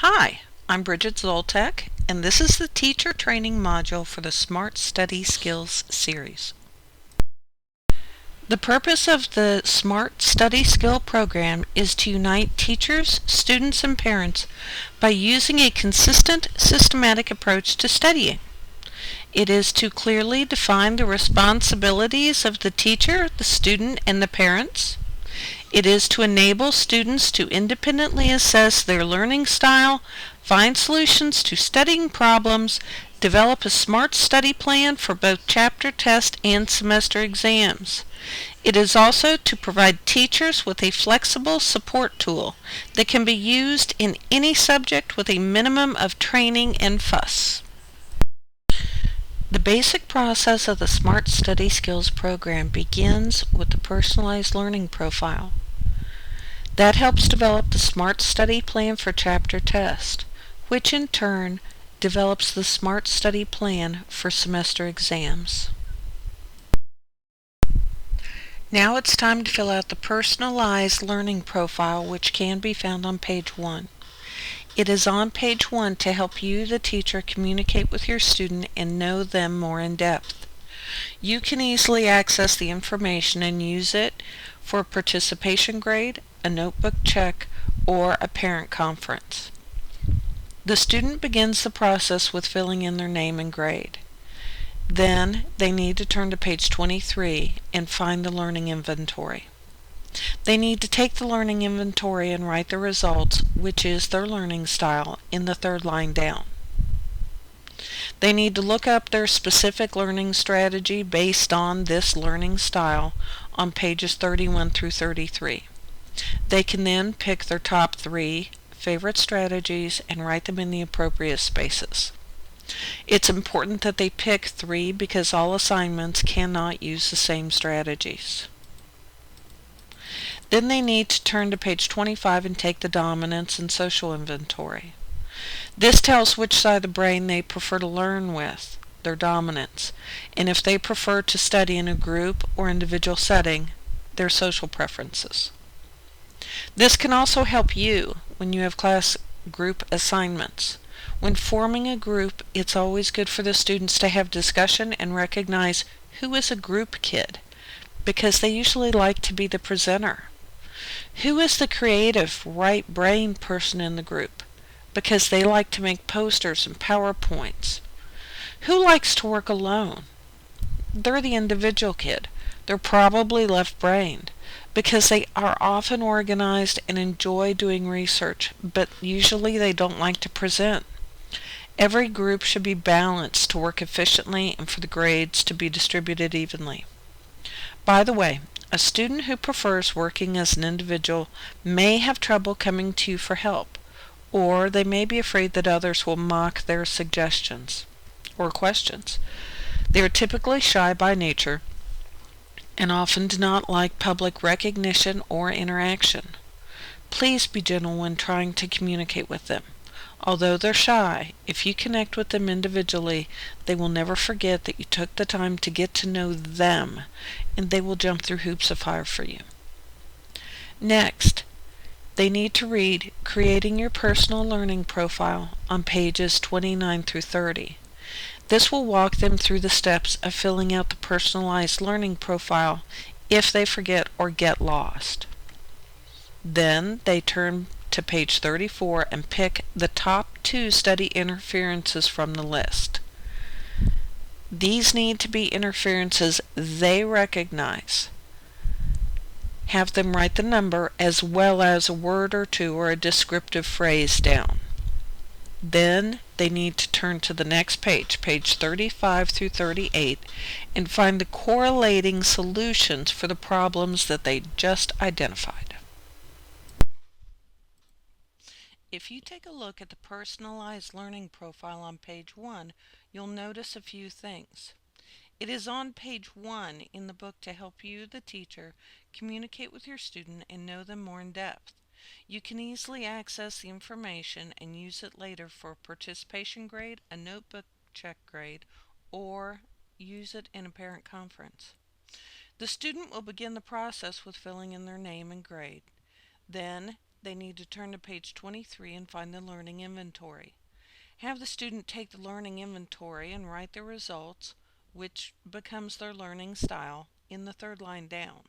Hi, I'm Bridget Zoltek, and this is the teacher training module for the Smart Study Skills series. The purpose of the Smart Study Skill program is to unite teachers, students, and parents by using a consistent, systematic approach to studying. It is to clearly define the responsibilities of the teacher, the student, and the parents. It is to enable students to independently assess their learning style, find solutions to studying problems, develop a smart study plan for both chapter test and semester exams. It is also to provide teachers with a flexible support tool that can be used in any subject with a minimum of training and fuss. The basic process of the Smart Study Skills program begins with the personalized learning profile. That helps develop the SMART study plan for chapter test, which in turn develops the SMART study plan for semester exams. Now it's time to fill out the personalized learning profile, which can be found on page 1. It is on page 1 to help you, the teacher, communicate with your student and know them more in depth. You can easily access the information and use it for a participation grade, a notebook check, or a parent conference. The student begins the process with filling in their name and grade. Then they need to turn to page 23 and find the learning inventory. They need to take the learning inventory and write the results, which is their learning style, in the third line down. They need to look up their specific learning strategy based on this learning style on pages 31 through 33. They can then pick their top 3 favorite strategies and write them in the appropriate spaces. It's important that they pick 3 because all assignments cannot use the same strategies. Then they need to turn to page 25 and take the dominance and social inventory. This tells which side of the brain they prefer to learn with, their dominance, and if they prefer to study in a group or individual setting, their social preferences. This can also help you when you have class group assignments. When forming a group, it's always good for the students to have discussion and recognize who is a group kid, because they usually like to be the presenter. Who is the creative, right brain person in the group, because they like to make posters and PowerPoints. Who likes to work alone? They're the individual kid. They're probably left-brained because they are often organized and enjoy doing research, but usually they don't like to present. Every group should be balanced to work efficiently and for the grades to be distributed evenly. By the way, a student who prefers working as an individual may have trouble coming to you for help, or they may be afraid that others will mock their suggestions or questions. They are typically shy by nature and often do not like public recognition or interaction. Please be gentle when trying to communicate with them. Although they're shy, if you connect with them individually, they will never forget that you took the time to get to know them, and they will jump through hoops of fire for you. Next, they need to read Creating Your Personal Learning Profile on pages 29 through 30. This will walk them through the steps of filling out the personalized learning profile if they forget or get lost. Then they turn to page 34 and pick the top 2 study interferences from the list. These need to be interferences they recognize. Have them write the number as well as a word or 2 or a descriptive phrase down. Then they need to turn to the next page, page 35 through 38, and find the correlating solutions for the problems that they just identified. If you take a look at the personalized learning profile on page 1, you'll notice a few things. It is on page 1 in the book to help you, the teacher, communicate with your student and know them more in depth. You can easily access the information and use it later for a participation grade, a notebook check grade, or use it in a parent conference. The student will begin the process with filling in their name and grade. Then they need to turn to page 23 and find the learning inventory. Have the student take the learning inventory and write their results, which becomes their learning style, in the third line down.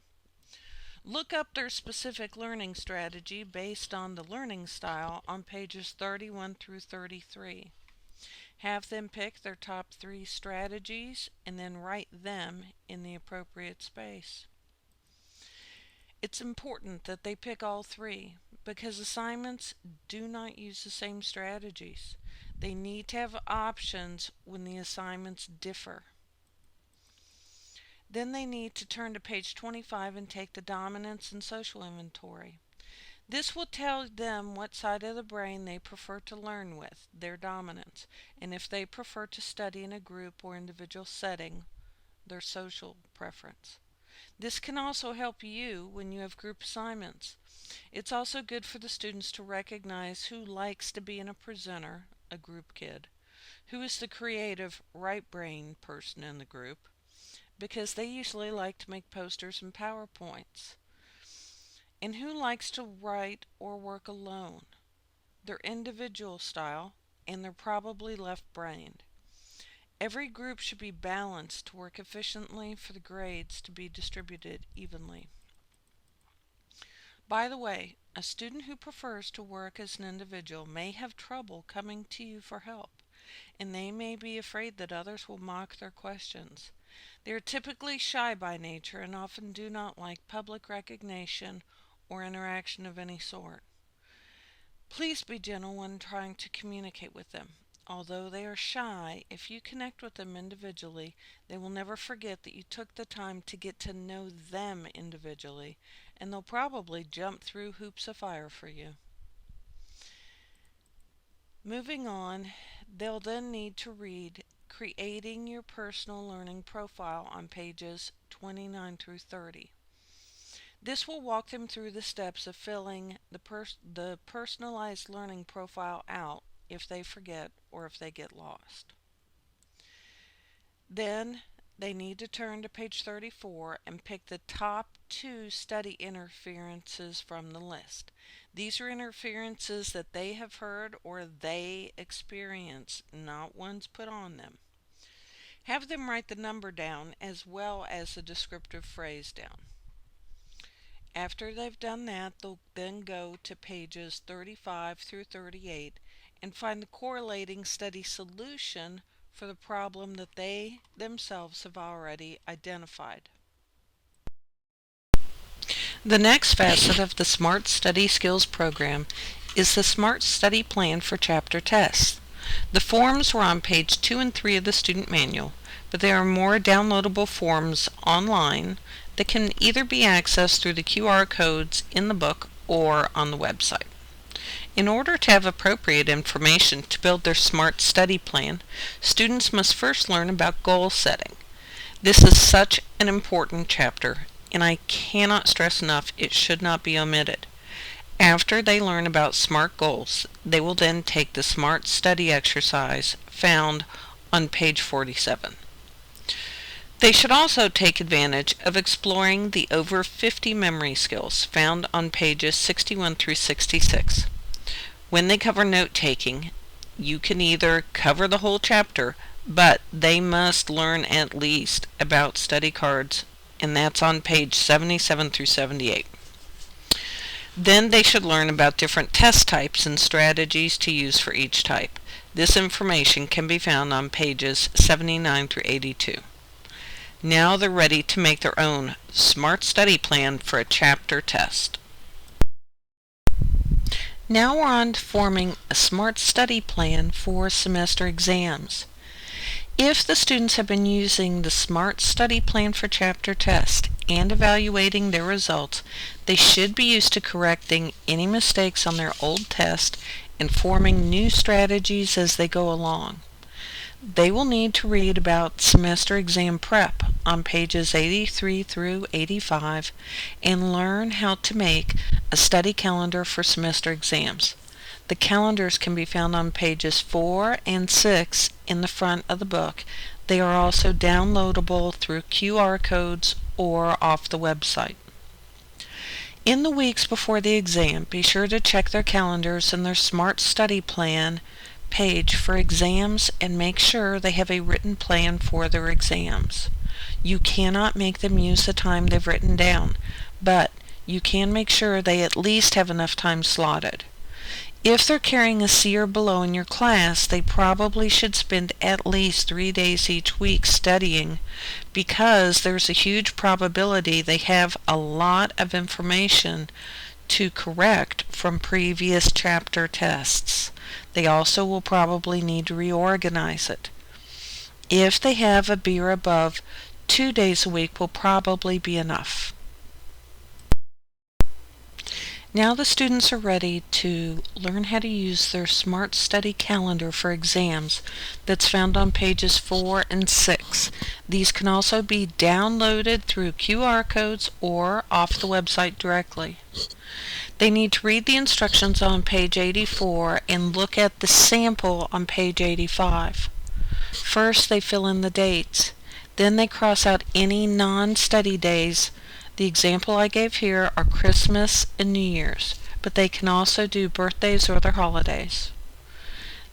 Look up their specific learning strategy based on the learning style on pages 31 through 33. Have them pick their top 3 strategies and then write them in the appropriate space. It's important that they pick all 3 because assignments do not use the same strategies. They need to have options when the assignments differ. Then they need to turn to page 25 and take the dominance and social inventory. This will tell them what side of the brain they prefer to learn with, their dominance, and if they prefer to study in a group or individual setting, their social preference. This can also help you when you have group assignments. It's also good for the students to recognize who likes to be in a presenter, a group kid, who is the creative right brain person in the group, because they usually like to make posters and PowerPoints, and who likes to write or work alone, their individual style, and they're probably left-brained. Every group should be balanced to work efficiently for the grades to be distributed evenly. By the way, a student who prefers to work as an individual may have trouble coming to you for help, and they may be afraid that others will mock their questions. They are typically shy by nature and often do not like public recognition or interaction of any sort. Please be gentle when trying to communicate with them. Although they are shy, if you connect with them individually, they will never forget that you took the time to get to know them individually, and they'll probably jump through hoops of fire for you. Moving on, they'll then need to read Creating Your Personal Learning Profile on pages 29 through 30. This will walk them through the steps of filling the personalized learning profile out if they forget or if they get lost. Then they need to turn to page 34 and pick the top 2 study interferences from the list. These are interferences that they have heard or they experience, not ones put on them. Have them write the number down as well as the descriptive phrase down. After they've done that, they'll then go to pages 35 through 38 and find the correlating study solution for the problem that they themselves have already identified. The next facet of the Smart Study Skills program is the Smart Study Plan for Chapter Tests. The forms were on page 2 and 3 of the student manual, but there are more downloadable forms online that can either be accessed through the QR codes in the book or on the website. In order to have appropriate information to build their SMART study plan, students must first learn about goal setting. This is such an important chapter, and I cannot stress enough it should not be omitted. After they learn about SMART goals, they will then take the SMART study exercise found on page 47. They should also take advantage of exploring the over 50 memory skills found on pages 61 through 66. When they cover note-taking, you can either cover the whole chapter, but they must learn at least about study cards, and that's on page 77 through 78. Then they should learn about different test types and strategies to use for each type. This information can be found on pages 79 through 82. Now they're ready to make their own SMART study plan for a chapter test. Now we're on to forming a SMART study plan for semester exams. If the students have been using the SMART study plan for chapter test and evaluating their results, they should be used to correcting any mistakes on their old test and forming new strategies as they go along. They will need to read about semester exam prep on pages 83 through 85 and learn how to make a study calendar for semester exams. The calendars can be found on pages 4 and 6 in the front of the book. They are also downloadable through QR codes or off the website. In the weeks before the exam, be sure to check their calendars and their Smart Study Plan page for exams and make sure they have a written plan for their exams. You cannot make them use the time they've written down, but you can make sure they at least have enough time slotted. If they're carrying a C or below in your class, they probably should spend at least 3 days each week studying, because there's a huge probability they have a lot of information to correct from previous chapter tests. They also will probably need to reorganize it. If they have a B or above, 2 days a week will probably be enough. Now the students are ready to learn how to use their Smart Study Calendar for exams that's found on pages 4 and 6. These can also be downloaded through QR codes or off the website directly. They need to read the instructions on page 84 and look at the sample on page 85. First, they fill in the dates. Then they cross out any non-study days. The example I gave here are Christmas and New Year's, but they can also do birthdays or other holidays.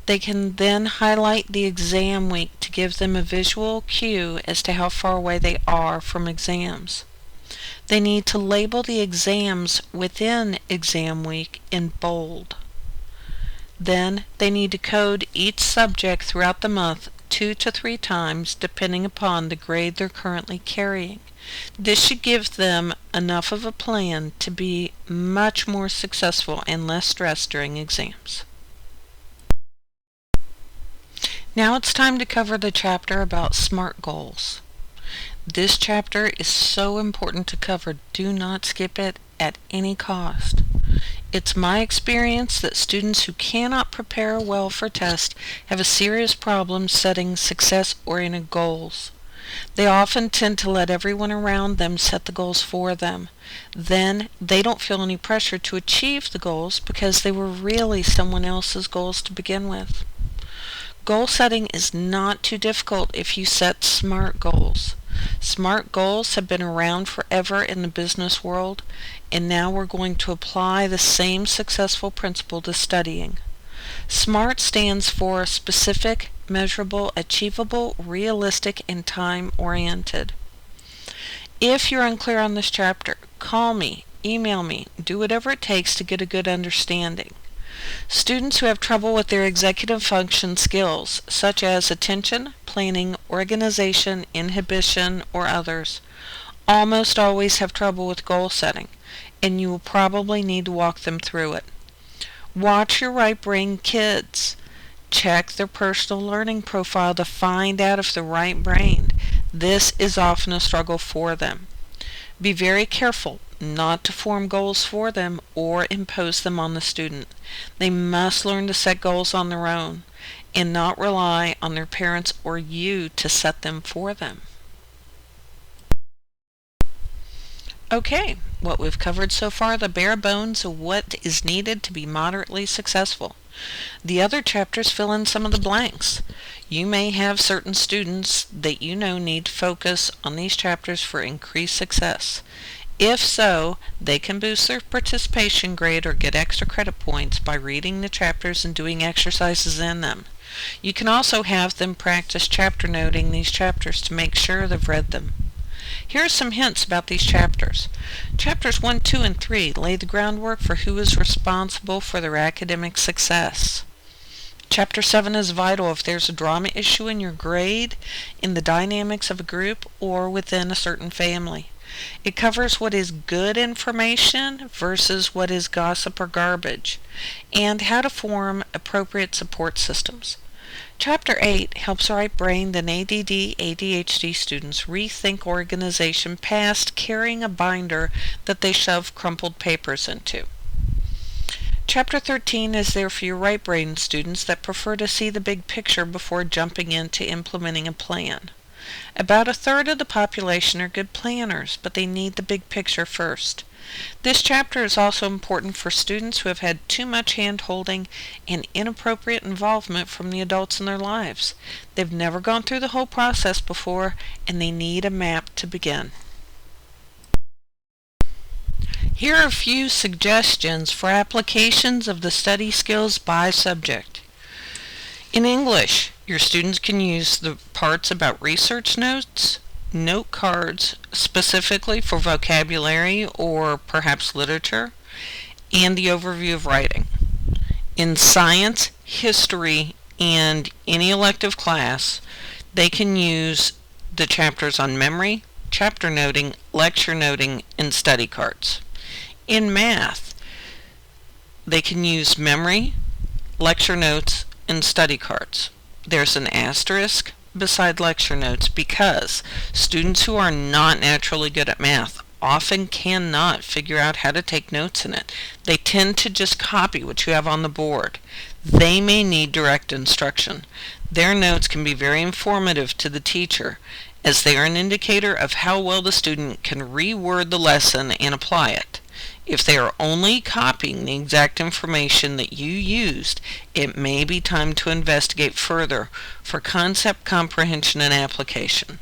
They can then highlight the exam week to give them a visual cue as to how far away they are from exams. They need to label the exams within exam week in bold. Then they need to code each subject throughout the month 2 to 3 times depending upon the grade they're currently carrying. This should give them enough of a plan to be much more successful and less stressed during exams. Now it's time to cover the chapter about SMART goals. This chapter is so important to cover. Do not skip it at any cost. It's my experience that students who cannot prepare well for tests have a serious problem setting success-oriented goals. They often tend to let everyone around them set the goals for them. Then they don't feel any pressure to achieve the goals because they were really someone else's goals to begin with. Goal setting is not too difficult if you set SMART goals. SMART goals have been around forever in the business world, and now we're going to apply the same successful principle to studying. SMART stands for specific, measurable, achievable, realistic, and time-oriented. If you're unclear on this chapter, call me, email me, do whatever it takes to get a good understanding. Students who have trouble with their executive function skills, such as attention, planning, organization, inhibition, or others, almost always have trouble with goal setting, and you will probably need to walk them through it. Watch your right brain kids. Check their personal learning profile to find out if they're right brained. This is often a struggle for them. Be very careful not to form goals for them or impose them on the student. They must learn to set goals on their own and not rely on their parents or you to set them for them. Okay, what we've covered so far, the bare bones of what is needed to be moderately successful. The other chapters fill in some of the blanks. You may have certain students that you know need to focus on these chapters for increased success. If so, they can boost their participation grade or get extra credit points by reading the chapters and doing exercises in them. You can also have them practice chapter noting these chapters to make sure they've read them. Here are some hints about these chapters. Chapters 1, 2, and 3 lay the groundwork for who is responsible for their academic success. Chapter 7 is vital if there's a drama issue in your grade, in the dynamics of a group, or within a certain family. It covers what is good information versus what is gossip or garbage, and how to form appropriate support systems. Chapter 8 helps right brained and ADD/ADHD students rethink organization past carrying a binder that they shove crumpled papers into. Chapter 13 is there for your right brain students that prefer to see the big picture before jumping into implementing a plan. About a third of the population are good planners, but they need the big picture first. This chapter is also important for students who have had too much hand-holding and inappropriate involvement from the adults in their lives. They've never gone through the whole process before, and they need a map to begin. Here are a few suggestions for applications of the study skills by subject. In English, your students can use the parts about research notes, note cards specifically for vocabulary or perhaps literature, and the overview of writing. In science, history, and any elective class, they can use the chapters on memory, chapter noting, lecture noting, and study cards. In math, they can use memory, lecture notes, and study cards. There's an asterisk beside lecture notes because students who are not naturally good at math often cannot figure out how to take notes in it. They tend to just copy what you have on the board. They may need direct instruction. Their notes can be very informative to the teacher as they are an indicator of how well the student can reword the lesson and apply it. If they are only copying the exact information that you used, it may be time to investigate further for concept comprehension and application.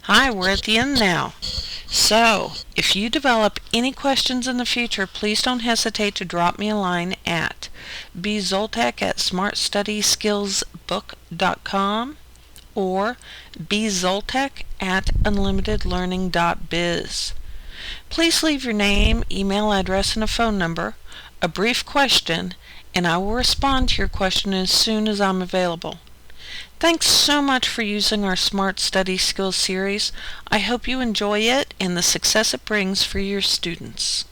Hi, we're at the end now. So, if you develop any questions in the future, please don't hesitate to drop me a line at bzoltek@smartstudyskillsbook.com or bzoltek@unlimitedlearning.biz. Please leave your name, email address, and a phone number, a brief question, and I will respond to your question as soon as I'm available. Thanks so much for using our Smart Study Skills series. I hope you enjoy it and the success it brings for your students.